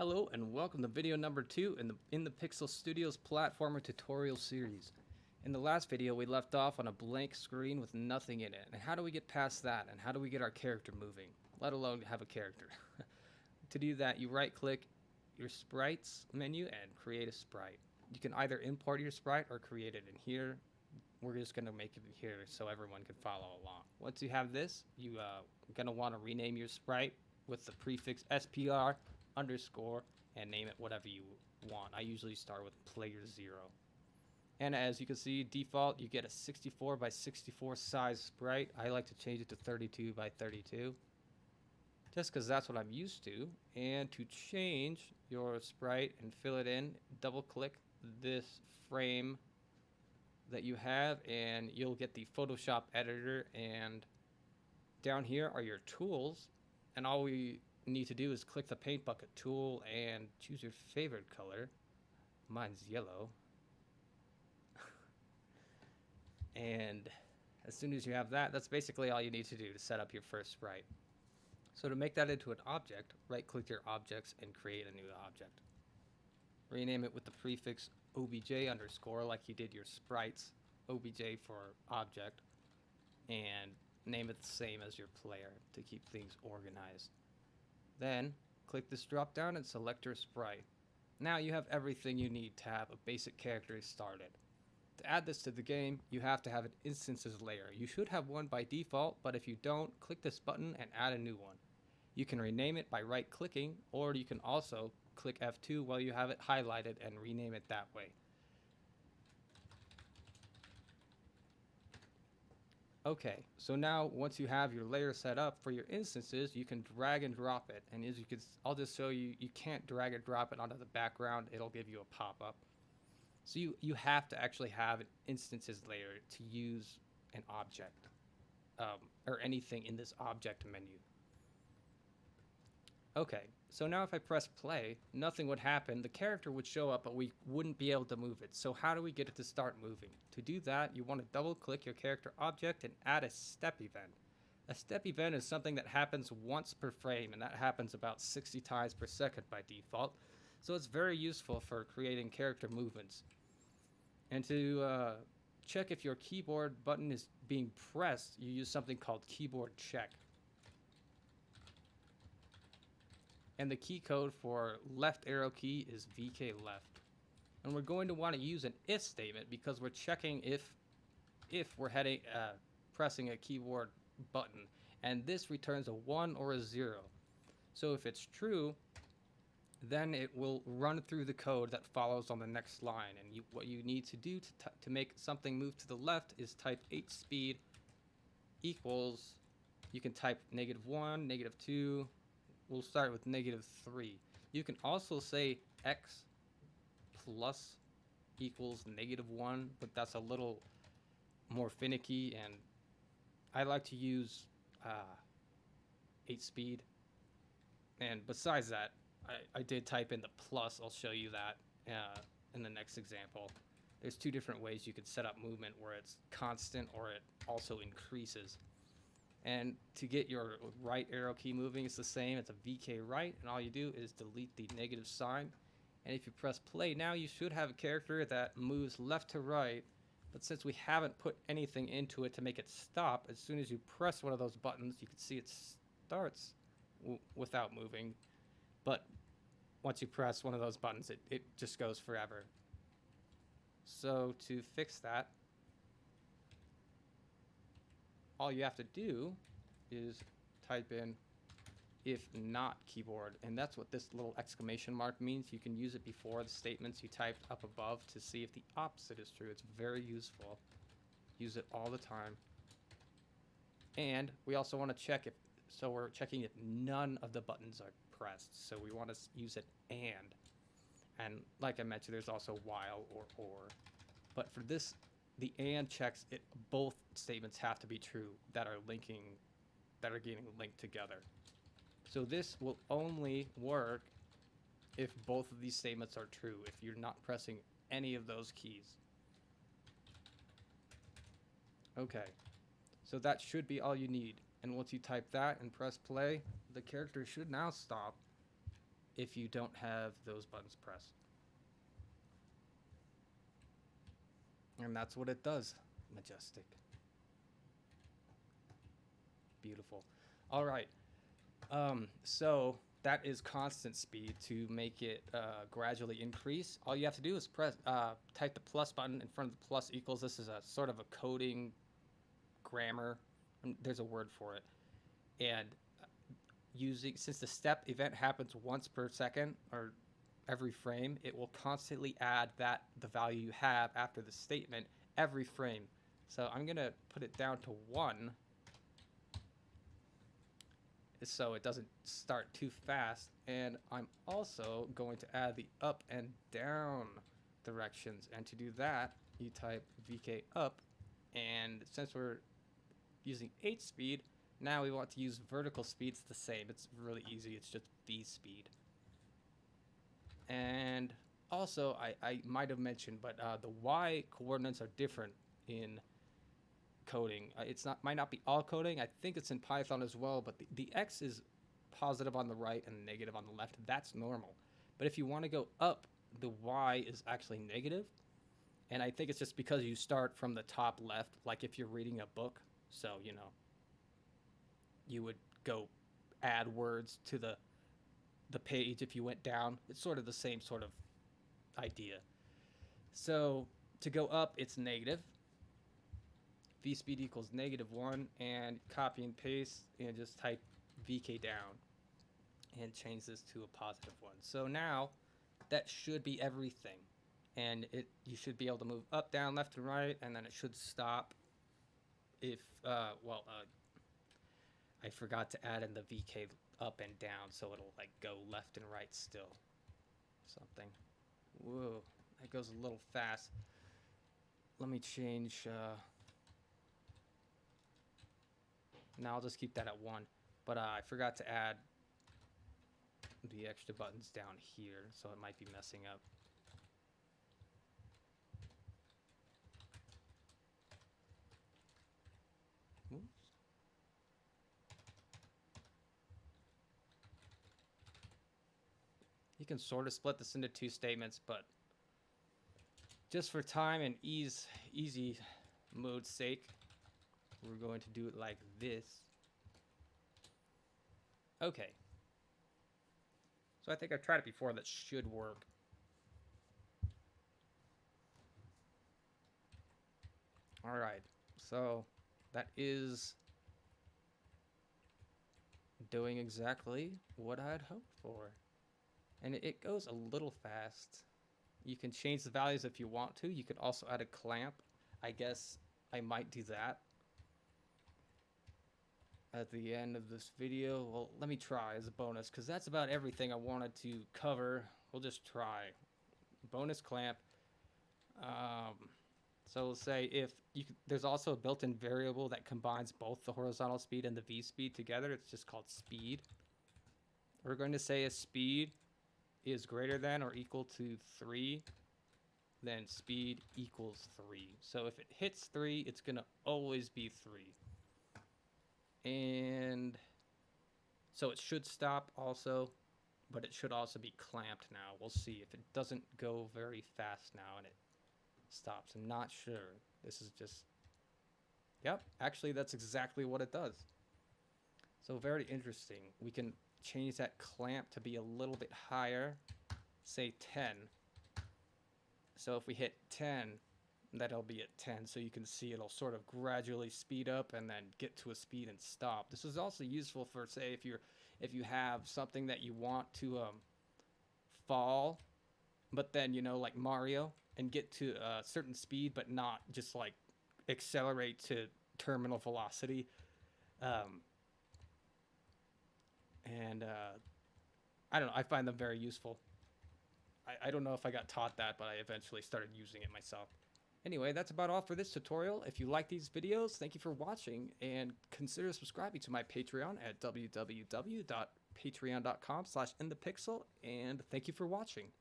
Hello and welcome to video number 2 in the Pixel Studios platformer tutorial series. In the last video we left off on a blank screen with nothing in it. And how do we get past that? And how do we get our character moving? Let alone have a character. To do that, you right click your sprites menu and create a sprite. You can either import your sprite or create it in here. We're just going to make it here so everyone can follow along. Once you have this, you're going to want to rename your sprite with the prefix SPR underscore and name it whatever you want. I usually start with player 0. And as you can see, default, you get a 64 by 64 size sprite. I like to change it to 32 by 32 just because that's what I'm used to. And to change your sprite and fill it in, double click this frame that you have and you'll get the Photoshop editor, and down here are your tools, and all we need to do is click the paint bucket tool and choose your favorite color. Mine's yellow. And as soon as you have that, that's basically all you need to do to set up your first sprite. So to make that into an object, right click your objects and create a new object. Rename it with the prefix obj underscore like you did your sprites, obj for object, and name it the same as your player to keep things organized. Then click this drop down and select your sprite. Now you have everything you need to have a basic character started. To add this to the game, you have to have an instances layer. You should have one by default, but if you don't, click this button and add a new one. You can rename it by right clicking, or you can also click F2 while you have it highlighted and rename it that way. Okay, so now once you have your layer set up for your instances, you can drag and drop it. And as you can, I'll just show you, you can't drag and drop it onto the background. It'll give you a pop-up. So you have to actually have an instances layer to use an object or anything in this object menu. Okay, so now if I press play, nothing would happen. The character would show up, but we wouldn't be able to move it. So how do we get it to start moving? To do that, you want to double click your character object and add a step event. A step event is something that happens once per frame, and that happens about 60 times per second by default. So it's very useful for creating character movements. And to check if your keyboard button is being pressed, you use something called keyboard check. And the key code for left arrow key is VK left. And we're going to want to use an if statement because we're checking if we're pressing a keyboard button, and this returns a 1 or a 0. So if it's true, then it will run through the code that follows on the next line. And what you need to do to make something move to the left is type hspeed equals, you can type -1, -2, we'll start with -3. You can also say x plus equals -1, but that's a little more finicky, and I like to use 8 speed. And besides that, I did type in the plus. I'll show you that in the next example. There's two different ways you could set up movement where it's constant or it also increases. And to get your right arrow key moving, it's the same. It's a VK right, and all you do is delete the negative sign. And if you press play, now you should have a character that moves left to right. But since we haven't put anything into it to make it stop, as soon as you press one of those buttons, you can see it starts without moving. But once you press one of those buttons, it just goes forever. So to fix that, all you have to do is type in if not keyboard, and that's what this little exclamation mark means. You can use it before the statements you typed up above to see if the opposite is true. It's very useful. Use it all the time. And we also want to check if, so we're checking if none of the buttons are pressed. So we want to use it and like I mentioned, there's also while or. But for this, the and checks it, both statements have to be true that are getting linked together. So this will only work if both of these statements are true, if you're not pressing any of those keys. Okay, so that should be all you need. And once you type that and press play, the character should now stop. if you don't have those buttons pressed. And that's what it does. Majestic. Beautiful. All right. So that is constant speed. To make it gradually increase, all you have to do is type the plus button in front of the plus equals. This is a sort of a coding grammar. There's a word for it. And since the step event happens once per second or every frame, it will constantly add the value you have after the statement every frame. So I'm gonna put it down to 1 so it doesn't start too fast, and I'm also going to add the up and down directions, and to do that you type VK up, and since we're using 8 speed, now we want to use vertical speed. It's the same, it's really easy, it's just V speed. And also, I might have mentioned, but the Y coordinates are different in coding. Might not be all coding. I think it's in Python as well, but the X is positive on the right and negative on the left. That's normal. But if you want to go up, the Y is actually negative. And I think it's just because you start from the top left, like if you're reading a book. So, you know, you would go add words to the page if you went down. It's sort of the same sort of idea. So to go up, it's negative. V speed equals -1, and copy and paste and just type VK down and change this to a +1. So now that should be everything, and you should be able to move up, down, left, and right, and then it should stop if I forgot to add in the VK up and down, so it'll like go left and right still. Something. Whoa, that goes a little fast. Let me change. Now I'll just keep that at 1. But I forgot to add the extra buttons down here, so it might be messing up. Oops. You can sort of split this into 2 statements, but just for time and easy mode's sake, we're going to do it like this. Okay. So I think I've tried it before. That should work. All right. So that is doing exactly what I had hoped for. And it goes a little fast. You can change the values if you want to. You can also add a clamp. I guess I might do that at the end of this video. Well, let me try as a bonus, because that's about everything I wanted to cover. We'll just try. Bonus clamp. So we'll say if there's also a built-in variable that combines both the horizontal speed and the V speed together. It's just called speed. We're going to say a speed is greater than or equal to 3, then speed equals 3. So if it hits 3, it's going to always be 3. And so it should stop also, but it should also be clamped now. We'll see if it doesn't go very fast now and it stops. I'm not sure. This is just, yep, actually that's exactly what it does. So very interesting. We can change that clamp to be a little bit higher, say 10. So if we hit 10, that'll be at 10. So you can see it'll sort of gradually speed up and then get to a speed and stop. This is also useful for, say, if you have something that you want to fall, but then, you know, like Mario, and get to a certain speed but not just like accelerate to terminal velocity. I don't know, I find them very useful. I don't know if I got taught that, but I eventually started using it myself. Anyway, that's about all for this tutorial. If you like these videos, thank you for watching, and consider subscribing to my Patreon at www.patreon.com/inthepixel, and thank you for watching.